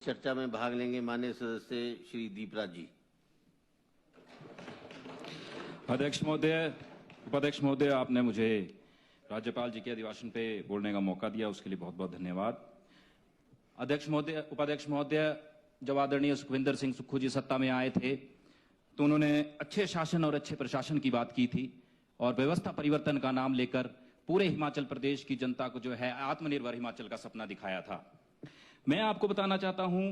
चर्चा में भाग लेंगे माननीय सदस्य श्री दीपराज जी। अध्यक्ष महोदय, उपाध्यक्ष महोदय, आपने मुझे राज्यपाल जी के अभिभाषण पे बोलने का मौका दिया, उसके लिए बहुत बहुत धन्यवाद। अध्यक्ष महोदय, उपाध्यक्ष महोदय, जब आदरणीय सुखविंदर सिंह सुक्खू जी सत्ता में आए थे तो उन्होंने अच्छे शासन और अच्छे प्रशासन की बात की थी और व्यवस्था परिवर्तन का नाम लेकर पूरे हिमाचल प्रदेश की जनता को जो है आत्मनिर्भर हिमाचल का सपना दिखाया था। मैं आपको बताना चाहता हूं,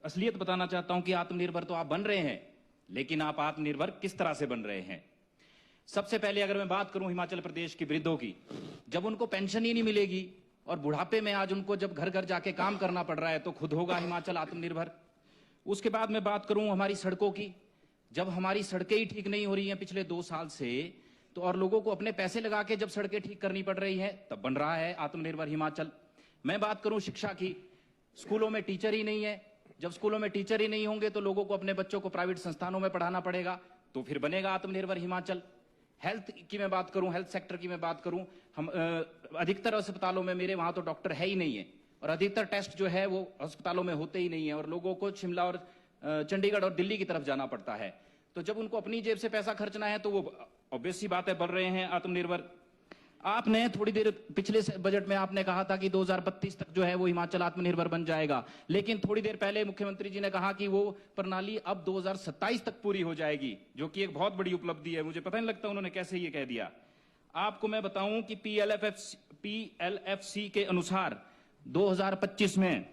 असलियत बताना चाहता हूं कि आत्मनिर्भर तो आप बन रहे हैं, लेकिन आप आत्मनिर्भर किस तरह से बन रहे हैं। सबसे पहले अगर मैं बात करूं हिमाचल प्रदेश के वृद्धों की, जब उनको पेंशन ही नहीं मिलेगी और बुढ़ापे में आज उनको जब घर घर जाके काम करना पड़ रहा है तो खुद होगा हिमाचल आत्मनिर्भर। उसके बाद मैं बात करूं हमारी सड़कों की, जब हमारी सड़कें ही ठीक नहीं हो रही हैं पिछले 2 साल से, तो और लोगों को अपने पैसे लगा के जब सड़कें ठीक करनी पड़ रही हैं तब बन रहा है आत्मनिर्भर हिमाचल। मैं बात करूं शिक्षा की, स्कूलों में टीचर ही नहीं है, जब स्कूलों में टीचर ही नहीं होंगे तो लोगों को अपने बच्चों को प्राइवेट संस्थानों में पढ़ाना पड़ेगा, तो फिर बनेगा आत्मनिर्भर हिमाचल। हेल्थ की मैं बात करूं, हेल्थ सेक्टर की मैं बात करूं, हम अधिकतर अस्पतालों में मेरे वहां तो डॉक्टर है ही नहीं है और अधिकतर टेस्ट जो है वो अस्पतालों में होते ही नहीं है और लोगों को शिमला और चंडीगढ़ और दिल्ली की तरफ जाना पड़ता है। तो जब उनको अपनी जेब से पैसा खर्चना है तो वो ऑब्वियस सी बात है बढ़ रहे हैं आत्मनिर्भर। आपने थोड़ी देर पिछले बजट में आपने कहा था कि 2032 तक जो है वो हिमाचल आत्मनिर्भर बन जाएगा, लेकिन थोड़ी देर पहले मुख्यमंत्री जी ने कहा कि वो प्रणाली अब 2027 तक पूरी हो जाएगी, जो कि एक बहुत बड़ी उपलब्धि है। मुझे पता नहीं लगता उन्होंने कैसे ये कह दिया। आपको मैं बताऊं कि पीएलएफसी के अनुसार 2025 में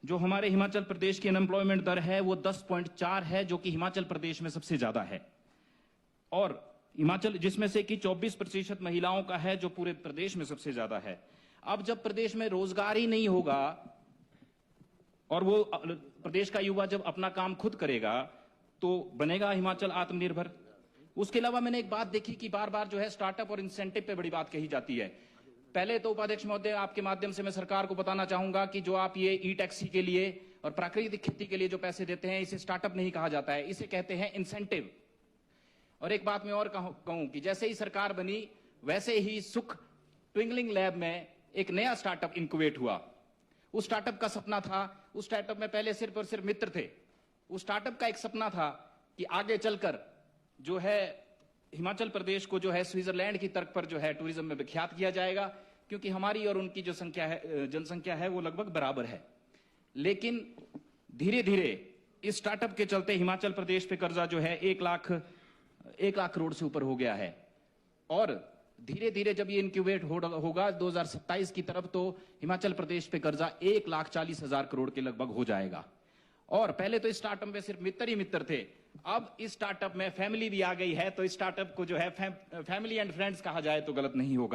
जो हमारे हिमाचल प्रदेश की अनएम्प्लॉयमेंट दर है वो 10.4 है, जो कि हिमाचल प्रदेश में सबसे ज्यादा है। और हिमाचल जिसमें से कि 24% महिलाओं का है, जो पूरे प्रदेश में सबसे ज्यादा है। अब जब प्रदेश में रोजगार ही नहीं होगा और वो प्रदेश का युवा जब अपना काम खुद करेगा तो बनेगा हिमाचल आत्मनिर्भर। उसके अलावा मैंने एक बात देखी कि बार बार जो है स्टार्टअप और इंसेंटिव पे बड़ी बात कही जाती है। पहले तो उपाध्यक्ष महोदय, आपके माध्यम से मैं सरकार को बताना चाहूंगा कि जो आप ये ई टैक्सी के लिए और प्राकृतिक खेती के लिए जो पैसे देते हैं, इसे स्टार्टअप नहीं कहा जाता है, इसे कहते हैं इंसेंटिव। और एक बात मैं और कहूं कि जैसे ही सरकार बनी वैसे ही सुख ट्विंगलिंग लैब में एक नया स्टार्टअप इंक्यूबेट हुआ। उस स्टार्टअप का सपना था, उस स्टार्टअप में पहले सिर्फ और सिर्फ मित्र थे। उस स्टार्टअप का एक सपना था कि आगे चलकर जो है हिमाचल प्रदेश को जो है स्विट्जरलैंड की तर्क पर जो है टूरिज्म में विख्यात किया जाएगा, क्योंकि हमारी और उनकी जो जनसंख्या है वो लगभग बराबर है। लेकिन धीरे धीरे इस स्टार्टअप के चलते हिमाचल प्रदेश पे कर्जा जो है 1 लाख करोड़ से ऊपर हो गया है। और धीरे धीरे जब ये इंक्यूबेट होगा 2027 की तरफ, तो हिमाचल प्रदेश पे कर्जा 1,40,000 करोड़ के लगभग हो जाएगा। और पहले तो इस स्टार्टअप में सिर्फ मित्र ही मित्र थे, अब इस स्टार्टअप में फैमिली भी आ गई है, तो इस स्टार्टअप को जो है फैमिली एंड फ्रेंड्स कहा जाए तो गलत नहीं होगा।